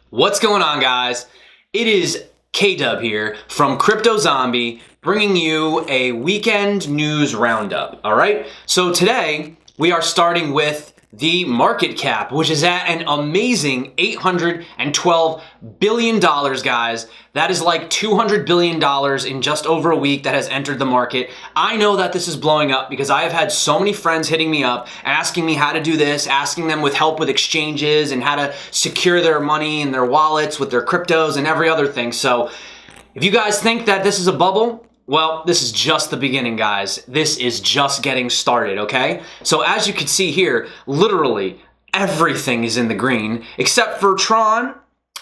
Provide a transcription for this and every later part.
What's going on, guys? It is K-Dub here from Crypto Zombie, bringing you a weekend news roundup, all right? So today, we are starting with the market cap, which is at an amazing $812 billion, guys. That is like $200 billion in just over a week that has entered the market. I know that this is blowing up because I have had so many friends hitting me up, asking me how to do this, asking them with help with exchanges and how to secure their money and their wallets with their cryptos and every other thing. So if you guys think that this is a bubble, well, this is just the beginning, guys. This is just getting started, okay? So as you can see here, literally everything is in the green except for Tron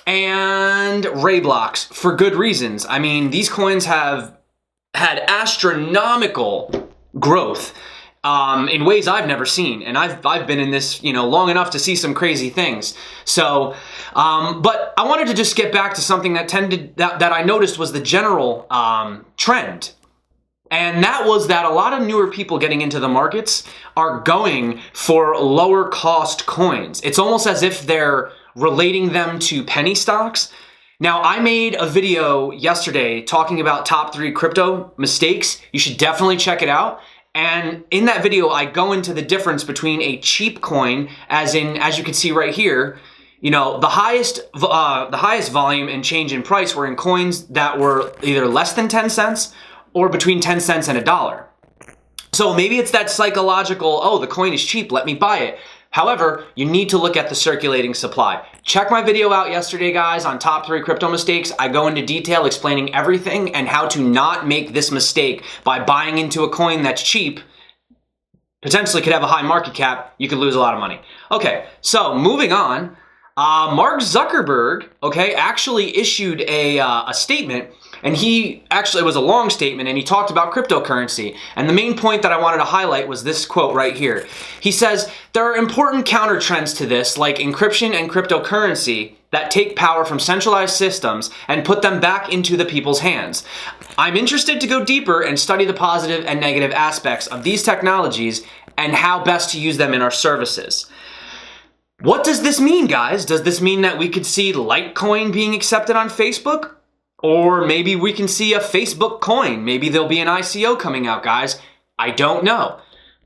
and RaiBlocks for good reasons. I mean, these coins have had astronomical growth in ways I've never seen, and I've been in this, long enough to see some crazy things. So, but I wanted to just get back to something that I noticed was the general trend, and that was that a lot of newer people getting into the markets are going for lower cost coins. It's almost as if they're relating them to penny stocks. Now, I made a video yesterday talking about top 3 crypto mistakes. You should definitely check it out. And in that video, I go into the difference between a cheap coin, as you can see right here, the highest volume and change in price were in coins that were either less than 10 cents or between 10 cents and $1. So maybe it's that psychological, oh, the coin is cheap, let me buy it. However, you need to look at the circulating supply. Check my video out yesterday, guys, on top 3 crypto mistakes. I go into detail explaining everything and how to not make this mistake by buying into a coin that's cheap, potentially could have a high market cap, you could lose a lot of money. Okay, so moving on, Mark Zuckerberg, actually issued a statement. And it was a long statement, and he talked about cryptocurrency. And the main point that I wanted to highlight was this quote right here. He says, there are important counter trends to this, like encryption and cryptocurrency, that take power from centralized systems and put them back into the people's hands. I'm interested to go deeper and study the positive and negative aspects of these technologies and how best to use them in our services. What does this mean, guys? Does this mean that we could see Litecoin being accepted on Facebook? Or maybe we can see a Facebook coin. Maybe there'll be an ICO coming out, guys. I don't know.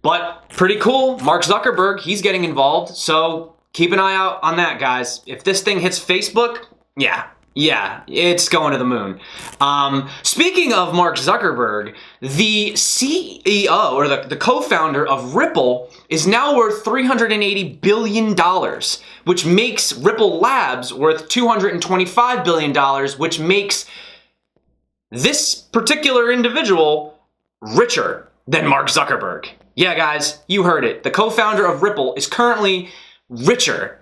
But pretty cool. Mark Zuckerberg, he's getting involved. So keep an eye out on that, guys. If this thing hits Facebook, yeah, it's going to the moon. Speaking of Mark Zuckerberg, the CEO or the co-founder of Ripple is now worth $380 billion, which makes Ripple Labs worth $225 billion, which makes this particular individual richer than Mark Zuckerberg. Yeah, guys, you heard it. The co-founder of Ripple is currently richer,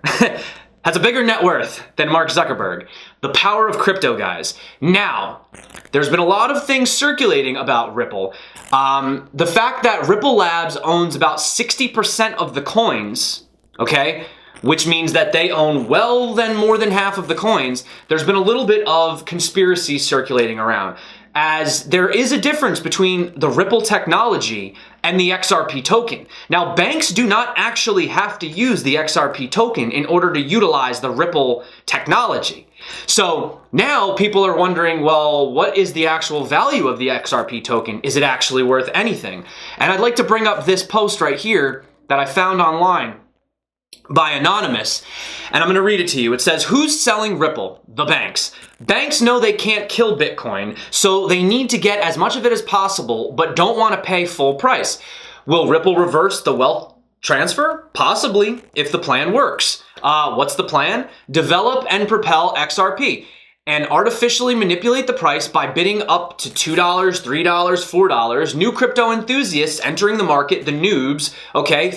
has a bigger net worth than Mark Zuckerberg. The power of crypto, guys. Now, there's been a lot of things circulating about Ripple. The fact that Ripple Labs owns about 60% of the coins, which means that they own more than half of the coins. There's been a little bit of conspiracy circulating around, as there is a difference between the Ripple technology and the XRP token. Now, banks do not actually have to use the XRP token in order to utilize the Ripple technology. So now people are wondering, well, what is the actual value of the XRP token? Is it actually worth anything? And I'd like to bring up this post right here that I found online by Anonymous, and I'm going to read it to you. It says, who's selling Ripple? The banks. Banks know they can't kill Bitcoin, so they need to get as much of it as possible, but don't want to pay full price. Will Ripple reverse the wealth transfer? Possibly, if the plan works. What's the plan? Develop and propel XRP and artificially manipulate the price by bidding up to $2, $3, $4. New crypto enthusiasts entering the market, the noobs,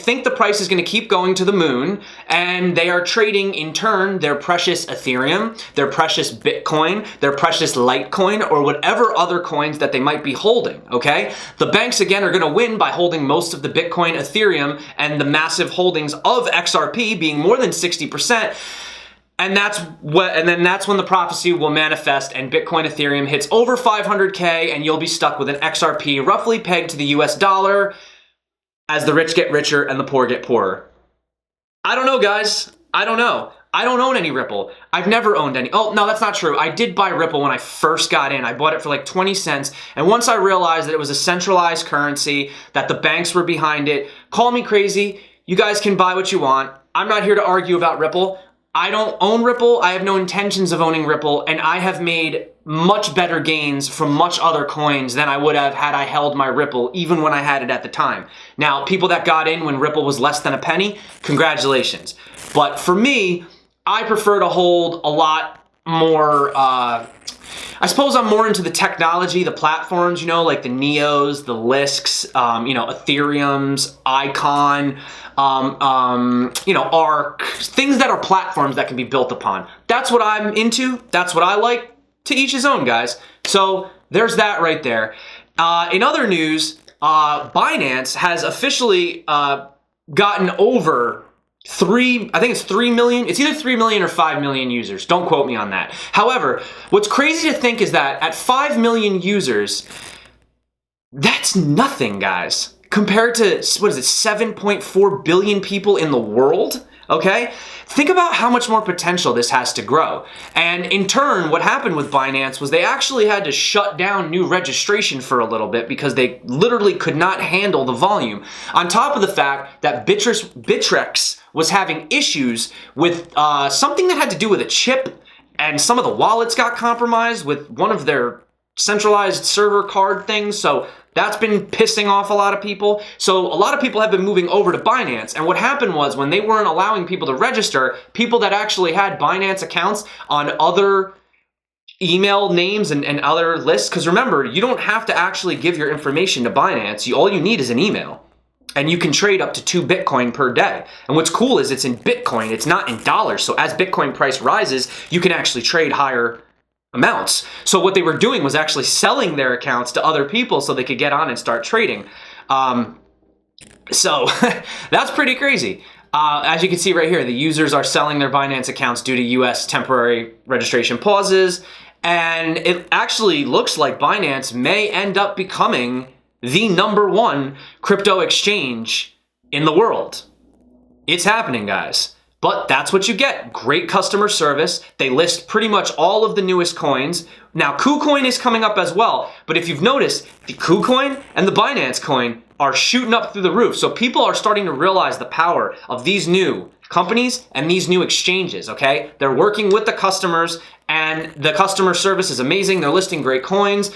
think the price is going to keep going to the moon, and they are trading in turn their precious Ethereum, their precious Bitcoin, their precious Litecoin, or whatever other coins that they might be holding, The banks, again, are going to win by holding most of the Bitcoin, Ethereum, and the massive holdings of XRP being more than 60%. And that's when the prophecy will manifest and Bitcoin Ethereum hits over 500K and you'll be stuck with an XRP roughly pegged to the US dollar as the rich get richer and the poor get poorer. I don't know, guys. I don't know. I don't own any Ripple. I've never owned any. Oh, no, that's not true. I did buy Ripple when I first got in. I bought it for like 20 cents. And once I realized that it was a centralized currency, that the banks were behind it, call me crazy. You guys can buy what you want. I'm not here to argue about Ripple. I don't own Ripple. I have no intentions of owning Ripple. And I have made much better gains from much other coins than I would have had I held my Ripple, even when I had it at the time. Now, people that got in when Ripple was less than a penny, congratulations. But for me, I prefer to hold a lot more, I suppose I'm more into the technology, the platforms, you know, like the Neos, the Lisks, you know, Ethereums, Icon, you know, Arc, things that are platforms that can be built upon. That's what I'm into. That's what I like. To each his own, guys. So there's that right there. In other news, Binance has officially gotten over I think it's 3 million. It's either 3 million or 5 million users. Don't quote me on that. However, what's crazy to think is that at 5 million users, that's nothing, guys, compared to, what is it, 7.4 billion people in the world? Okay? Think about how much more potential this has to grow. And in turn, what happened with Binance was they actually had to shut down new registration for a little bit because they literally could not handle the volume. On top of the fact that Bittrex was having issues with something that had to do with a chip, and some of the wallets got compromised with one of their centralized server card things. So that's been pissing off a lot of people. So a lot of people have been moving over to Binance. And what happened was when they weren't allowing people to register, people that actually had Binance accounts on other email names and other lists, because remember, you don't have to actually give your information to Binance. All you need is an email. And you can trade up to 2 Bitcoin per day. And what's cool is it's in Bitcoin. It's not in dollars. So as Bitcoin price rises, you can actually trade higher amounts. So what they were doing was actually selling their accounts to other people so they could get on and start trading. So that's pretty crazy. As you can see right here, the users are selling their Binance accounts due to US temporary registration pauses. And it actually looks like Binance may end up becoming the #1 crypto exchange in the world. It's happening, guys. But that's what you get. Great customer service. They list pretty much all of the newest coins. Now, KuCoin is coming up as well. But if you've noticed, the KuCoin and the Binance coin are shooting up through the roof. So people are starting to realize the power of these new companies and these new exchanges, okay? They're working with the customers, and the customer service is amazing. They're listing great coins.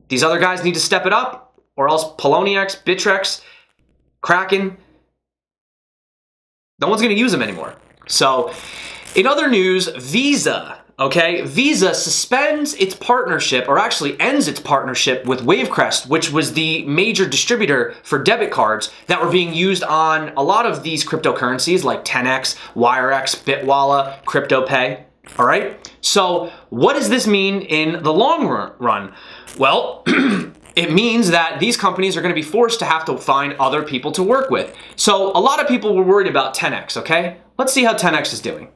These other guys need to step it up, or else Poloniex, Bittrex, Kraken, no one's going to use them anymore. So, in other news, Visa, okay? Visa suspends its partnership, or actually ends its partnership with Wavecrest, which was the major distributor for debit cards that were being used on a lot of these cryptocurrencies like TenX, WireX, Bitwala, CryptoPay, all right? So, what does this mean in the long run? Well, it means that these companies are going to be forced to have to find other people to work with. So a lot of people were worried about TenX, okay? Let's see how TenX is doing.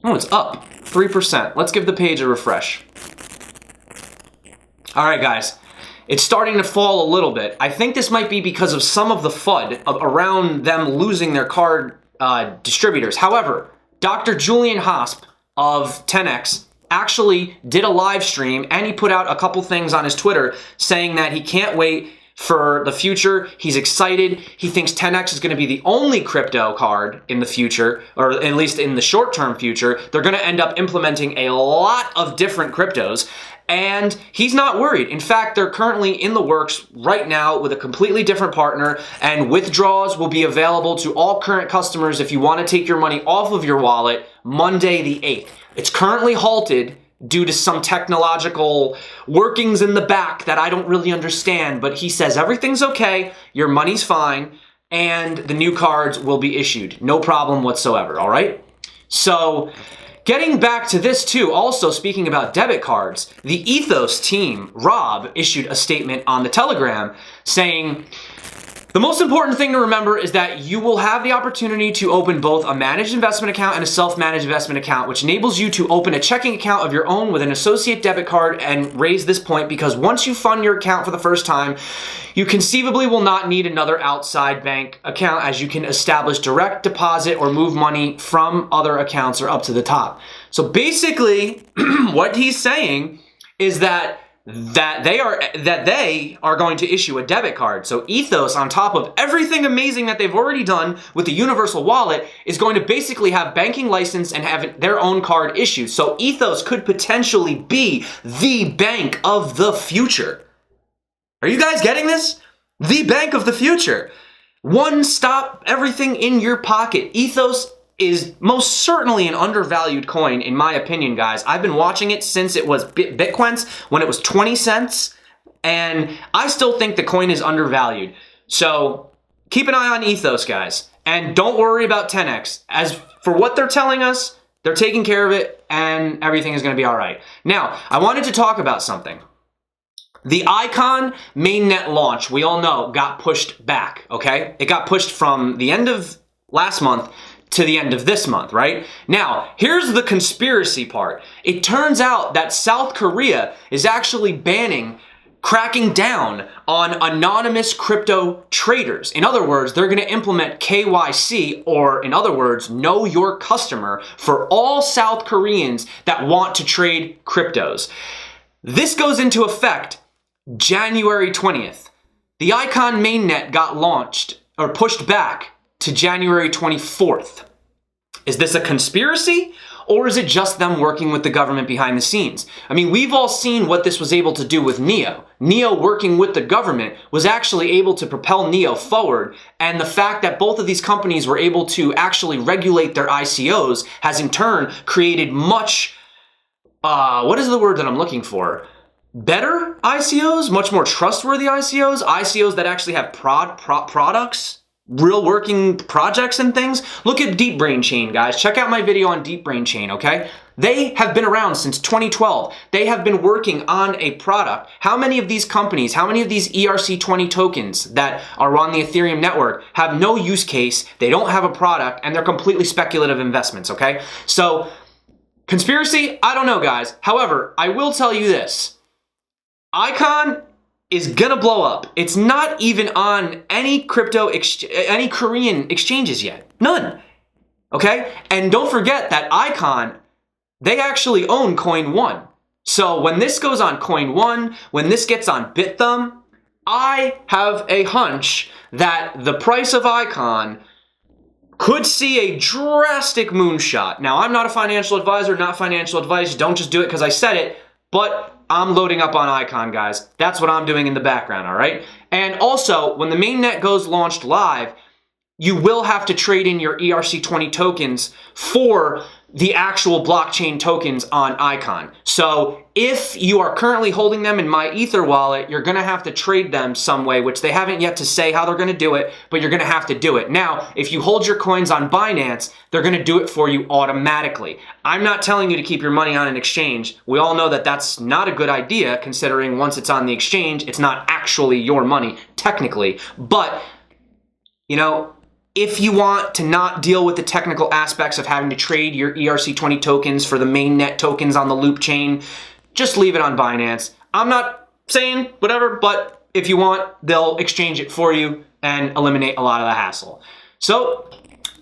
Oh, it's up 3%. Let's give the page a refresh. All right, guys. It's starting to fall a little bit. I think this might be because of some of the FUD around them losing their card distributors. However, Dr. Julian Hosp of TenX actually did a live stream, and he put out a couple things on his Twitter saying that he can't wait for the future. He's excited. He thinks TenX is going to be the only crypto card in the future, or at least in the short-term future. They're going to end up implementing a lot of different cryptos, and he's not worried. In fact, they're currently in the works right now with a completely different partner, and withdrawals will be available to all current customers if you want to take your money off of your wallet Monday the 8th. It's currently halted due to some technological workings in the back that I don't really understand, but he says everything's okay, your money's fine, and the new cards will be issued. No problem whatsoever, all right? So, getting back to this too, also speaking about debit cards, the ETHOS team, Rob, issued a statement on the Telegram saying, The most important thing to remember is that you will have the opportunity to open both a managed investment account and a self-managed investment account, which enables you to open a checking account of your own with an associate debit card and raise this point, because once you fund your account for the first time, you conceivably will not need another outside bank account, as you can establish direct deposit or move money from other accounts or up to the top. So basically, what he's saying is that they are going to issue a debit card. So ETHOS, on top of everything amazing that they've already done with the universal wallet, is going to basically have banking license and have their own card issued. So ETHOS could potentially be the bank of the future. Are you guys getting this? The bank of the future. One stop, everything in your pocket. ETHOS is most certainly an undervalued coin, in my opinion, guys. I've been watching it since it was Bitcoins, when it was 20 cents, and I still think the coin is undervalued. So keep an eye on ETHOS, guys, and don't worry about TenX. As for what they're telling us, they're taking care of it, and everything is going to be all right. Now, I wanted to talk about something. The Icon mainnet launch, we all know, got pushed back, okay? It got pushed from the end of last month to the end of this month, right? Now, here's the conspiracy part. It turns out that South Korea is actually cracking down on anonymous crypto traders. In other words, they're gonna implement KYC, or in other words, know your customer, for all South Koreans that want to trade cryptos. This goes into effect January 20th. The Icon mainnet got launched, or pushed back, to January 24th. Is this a conspiracy, or is it just them working with the government behind the scenes? I mean, we've all seen what this was able to do with NEO. NEO working with the government was actually able to propel NEO forward, and the fact that both of these companies were able to actually regulate their ICOs has in turn created much, what is the word that I'm looking for? Better ICOs, much more trustworthy ICOs, ICOs that actually have products, real working projects and things. Look at Deep Brain Chain, guys. Check out my video on Deep Brain Chain, okay? They have been around since 2012. They have been working on a product. How many of these companies, how many of these ERC20 tokens that are on the Ethereum network have no use case, they don't have a product, and they're completely speculative investments, okay? So, conspiracy? I don't know, guys. However, I will tell you this. Icon is gonna blow up. It's not even on any any Korean exchanges yet. None. Okay? And don't forget that Icon, they actually own Coin 1. So when this goes on Coin 1, when this gets on BitThumb, I have a hunch that the price of Icon could see a drastic moonshot. Now, I'm not a financial advisor, not financial advice. Don't just do it because I said it, but I'm loading up on Icon, guys. That's what I'm doing in the background, all right? And also, when the mainnet goes launched live, you will have to trade in your ERC20 tokens for the actual blockchain tokens on Icon. So if you are currently holding them in my Ether wallet, you're gonna have to trade them some way, which they haven't yet to say how they're gonna do it, but you're gonna have to do it. Now, if you hold your coins on Binance, they're gonna do it for you automatically. I'm not telling you to keep your money on an exchange. We all know that that's not a good idea, considering once it's on the exchange, it's not actually your money, technically. But, you know, if you want to not deal with the technical aspects of having to trade your ERC20 tokens for the mainnet tokens on the Loop chain, just leave it on Binance. I'm not saying whatever, but if you want, they'll exchange it for you and eliminate a lot of the hassle. So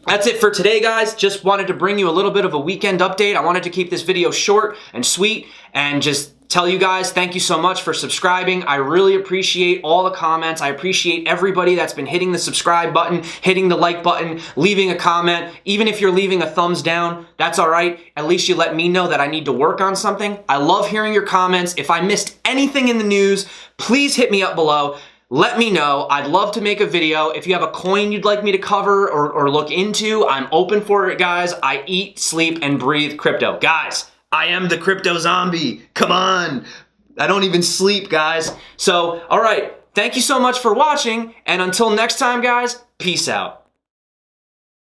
that's it for today, guys. Just wanted to bring you a little bit of a weekend update. I wanted to keep this video short and sweet and just tell you guys thank you so much for subscribing. I really appreciate all the comments. I appreciate everybody that's been hitting the subscribe button, hitting the like button, leaving a comment. Even if you're leaving a thumbs down, that's all right. At least you let me know that I need to work on something. I love hearing your comments. If I missed anything in the news, please hit me up below. Let me know. I'd love to make a video. If you have a coin you'd like me to cover or look into, I'm open for it, guys. I eat, sleep, and breathe crypto. Guys, I am the crypto zombie. Come on. I don't even sleep, guys. So, all right. Thank you so much for watching. And until next time, guys, peace out.